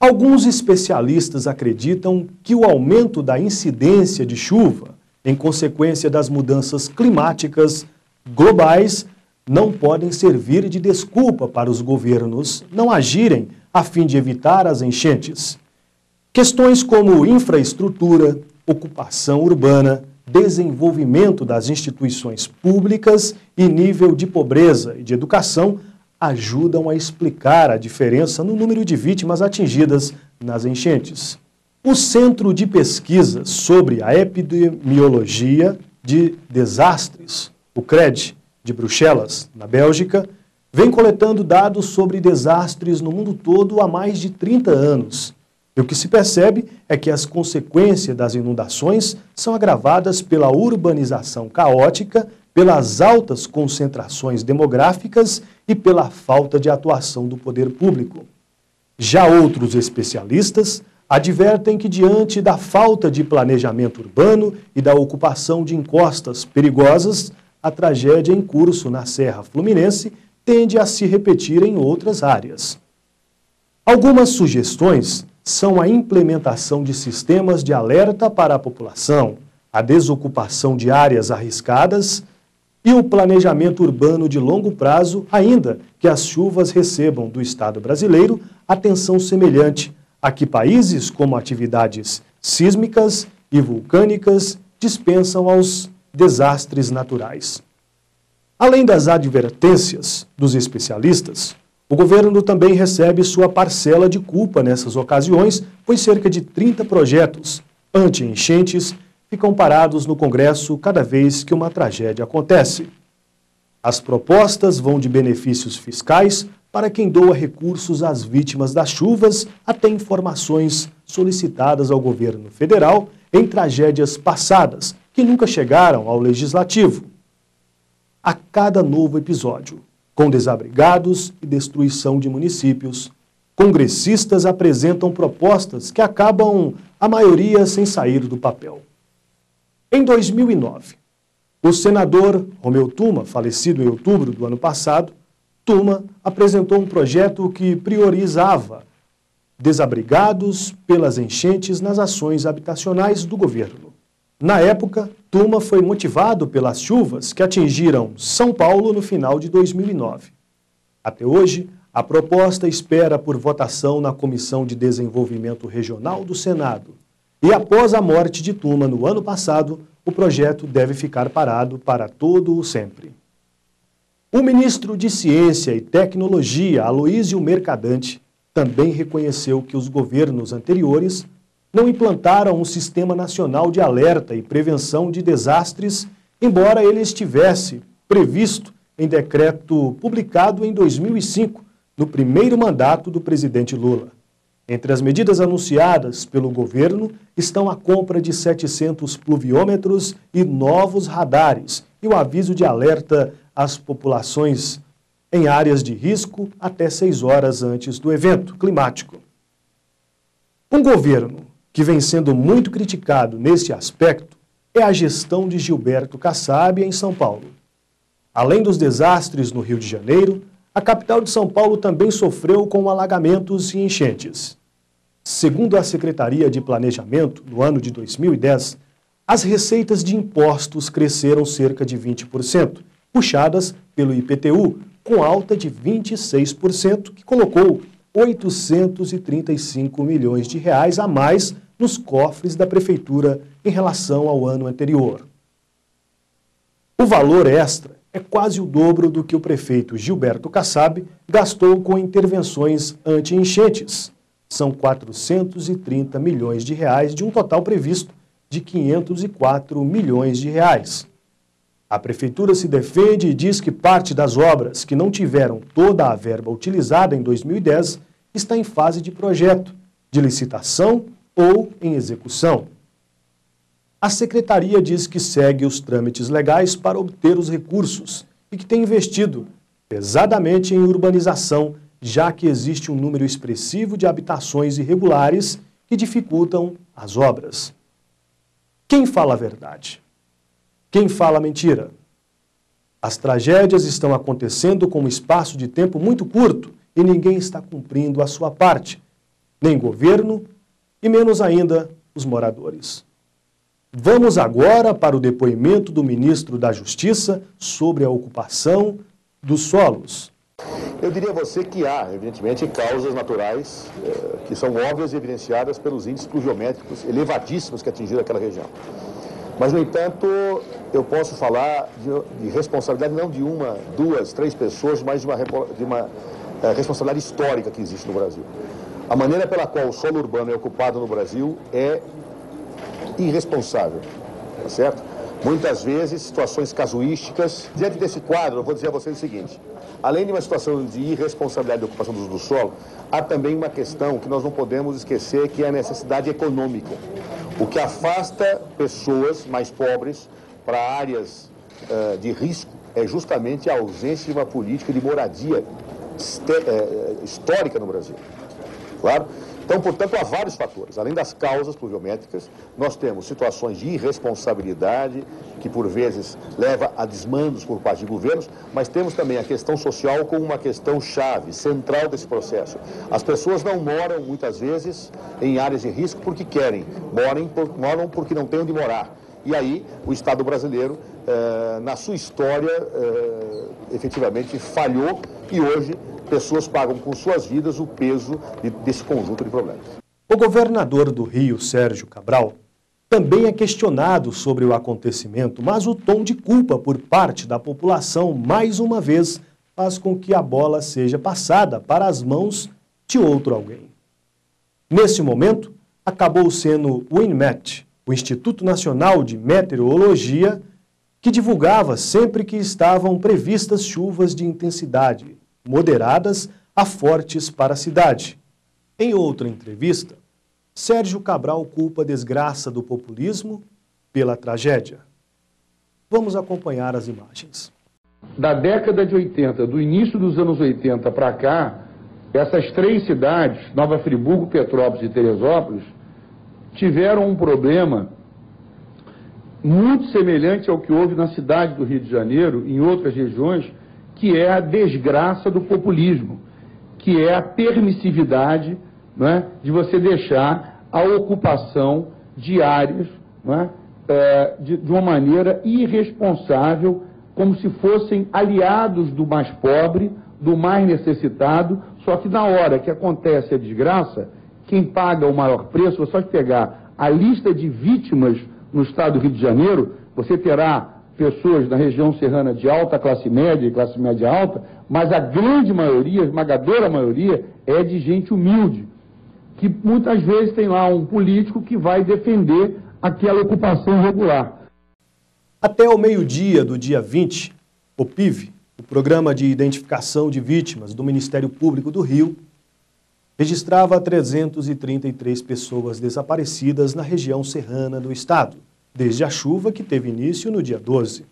Alguns especialistas acreditam que o aumento da incidência de chuva, em consequência das mudanças climáticas globais, não podem servir de desculpa para os governos não agirem a fim de evitar as enchentes. Questões como infraestrutura, ocupação urbana, desenvolvimento das instituições públicas e nível de pobreza e de educação ajudam a explicar a diferença no número de vítimas atingidas nas enchentes. O Centro de Pesquisa sobre a Epidemiologia de Desastres, o CRED, de Bruxelas, na Bélgica, vem coletando dados sobre desastres no mundo todo há mais de 30 anos. E o que se percebe é que as consequências das inundações são agravadas pela urbanização caótica, pelas altas concentrações demográficas e pela falta de atuação do poder público. Já outros especialistas advertem que, diante da falta de planejamento urbano e da ocupação de encostas perigosas, a tragédia em curso na Serra Fluminense tende a se repetir em outras áreas. Algumas sugestões são a implementação de sistemas de alerta para a população, a desocupação de áreas arriscadas e o planejamento urbano de longo prazo, ainda que as chuvas recebam do Estado brasileiro atenção semelhante a que países como atividades sísmicas e vulcânicas dispensam aos desastres naturais. Além das advertências dos especialistas, o governo também recebe sua parcela de culpa nessas ocasiões, pois cerca de 30 projetos anti-enchentes ficam parados no Congresso cada vez que uma tragédia acontece. As propostas vão de benefícios fiscais para quem doa recursos às vítimas das chuvas, até informações solicitadas ao governo federal em tragédias passadas, que nunca chegaram ao legislativo. A cada novo episódio, com desabrigados e destruição de municípios, congressistas apresentam propostas que acabam, a maioria, sem sair do papel. Em 2009, o senador Romeu Tuma, falecido em outubro do ano passado, Tuma apresentou um projeto que priorizava desabrigados pelas enchentes nas ações habitacionais do governo. Na época, Tuma foi motivado pelas chuvas que atingiram São Paulo no final de 2009. Até hoje, a proposta espera por votação na Comissão de Desenvolvimento Regional do Senado. E após a morte de Tuma no ano passado, o projeto deve ficar parado para todo o sempre. O ministro de Ciência e Tecnologia, Aloísio Mercadante, também reconheceu que os governos anteriores não implantaram um sistema nacional de alerta e prevenção de desastres, embora ele estivesse previsto em decreto publicado em 2005, no primeiro mandato do presidente Lula. Entre as medidas anunciadas pelo governo estão a compra de 700 pluviômetros e novos radares e o aviso de alerta às populações em áreas de risco até 6 horas antes do evento climático. Um governo que vem sendo muito criticado nesse aspecto é a gestão de Gilberto Kassab em São Paulo. Além dos desastres no Rio de Janeiro, a capital de São Paulo também sofreu com alagamentos e enchentes. Segundo a Secretaria de Planejamento, no ano de 2010, as receitas de impostos cresceram cerca de 20%, puxadas pelo IPTU, com alta de 26%, que colocou 835 milhões de reais a mais nos cofres da Prefeitura em relação ao ano anterior. O valor extra é quase o dobro do que o prefeito Gilberto Kassab gastou com intervenções anti-enchentes. São 430 milhões de reais de um total previsto de 504 milhões de reais. A Prefeitura se defende e diz que parte das obras que não tiveram toda a verba utilizada em 2010 está em fase de projeto, de licitação ou em execução. A Secretaria diz que segue os trâmites legais para obter os recursos e que tem investido pesadamente em urbanização, já que existe um número expressivo de habitações irregulares que dificultam as obras. Quem fala a verdade? Quem fala a mentira? As tragédias estão acontecendo com um espaço de tempo muito curto e ninguém está cumprindo a sua parte. nem governo e menos ainda os moradores. Vamos agora para o depoimento do ministro da Justiça sobre a ocupação dos solos. Eu diria a você que há, evidentemente, causas naturais que são óbvias e evidenciadas pelos índices pluviométricos elevadíssimos que atingiram aquela região. Mas, no entanto, eu posso falar de responsabilidade não de uma, duas, três pessoas, mas de uma responsabilidade histórica que existe no Brasil. A maneira pela qual o solo urbano é ocupado no Brasil é irresponsável, tá certo? Muitas vezes, situações casuísticas. Diante desse quadro, eu vou dizer a vocês o seguinte: além de uma situação de irresponsabilidade da ocupação do solo, há também uma questão que nós não podemos esquecer, que é a necessidade econômica. O que afasta pessoas mais pobres para áreas de risco é justamente a ausência de uma política de moradia histórica no Brasil. Claro? Então, portanto, há vários fatores. Além das causas pluviométricas, nós temos situações de irresponsabilidade, que por vezes leva a desmandos por parte de governos, mas temos também a questão social como uma questão chave, central desse processo. As pessoas não moram, muitas vezes, em áreas de risco porque querem, moram porque não têm onde morar. E aí, o Estado brasileiro, na sua história, efetivamente falhou e hoje pessoas pagam com suas vidas o peso desse conjunto de problemas. O governador do Rio, Sérgio Cabral, também é questionado sobre o acontecimento, mas o tom de culpa por parte da população, mais uma vez, faz com que a bola seja passada para as mãos de outro alguém. Nesse momento, acabou sendo o INMET, o Instituto Nacional de Meteorologia, que divulgava sempre que estavam previstas chuvas de intensidade moderadas a fortes para a cidade. Em outra entrevista, Sérgio Cabral culpa a desgraça do populismo pela tragédia. Vamos acompanhar as imagens. Da década de 80, do início dos anos 80 para cá, essas três cidades, Nova Friburgo, Petrópolis e Teresópolis, tiveram um problema muito semelhante ao que houve na cidade do Rio de Janeiro, em outras regiões, que é a desgraça do populismo, que é a permissividade, não é, de você deixar a ocupação de áreas, não é, de uma maneira irresponsável, como se fossem aliados do mais pobre, do mais necessitado, só que na hora que acontece a desgraça, quem paga o maior preço, você pode pegar a lista de vítimas no estado do Rio de Janeiro, você terá pessoas na região serrana de alta classe média e classe média alta, mas a grande maioria, a esmagadora maioria, é de gente humilde, que muitas vezes tem lá um político que vai defender aquela ocupação irregular. Até o meio-dia do dia 20, o PIV, o Programa de Identificação de Vítimas do Ministério Público do Rio, registrava 333 pessoas desaparecidas na região serrana do estado, desde a chuva que teve início no dia 12.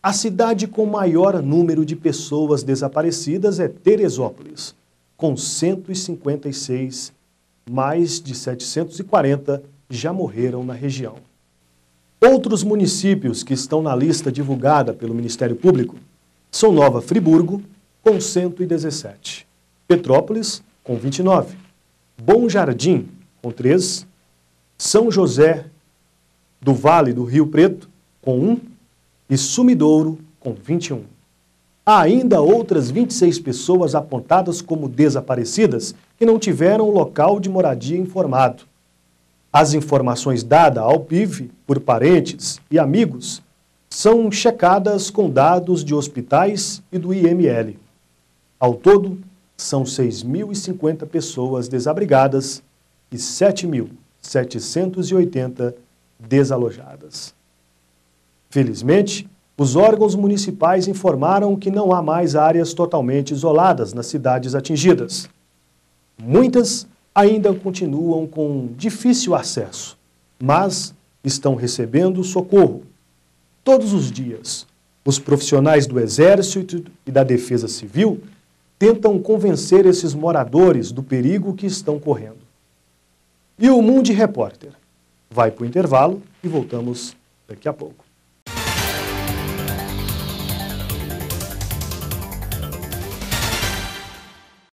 A cidade com maior número de pessoas desaparecidas é Teresópolis, com 156, mais de 740 já morreram na região. Outros municípios que estão na lista divulgada pelo Ministério Público são Nova Friburgo, com 117, Petrópolis, com 29, Bom Jardim, com 3, São José do Vale do Rio Preto, com 1, e Sumidouro, com 21. Há ainda outras 26 pessoas apontadas como desaparecidas que não tiveram local de moradia informado. As informações dadas ao PIV por parentes e amigos são checadas com dados de hospitais e do IML. Ao todo, são 6.050 pessoas desabrigadas e 7.780 desalojadas. Felizmente, os órgãos municipais informaram que não há mais áreas totalmente isoladas nas cidades atingidas. Muitas ainda continuam com difícil acesso, mas estão recebendo socorro. Todos os dias, os profissionais do Exército e da Defesa Civil tentam convencer esses moradores do perigo que estão correndo. E o Mundo Repórter vai para o intervalo e voltamos daqui a pouco.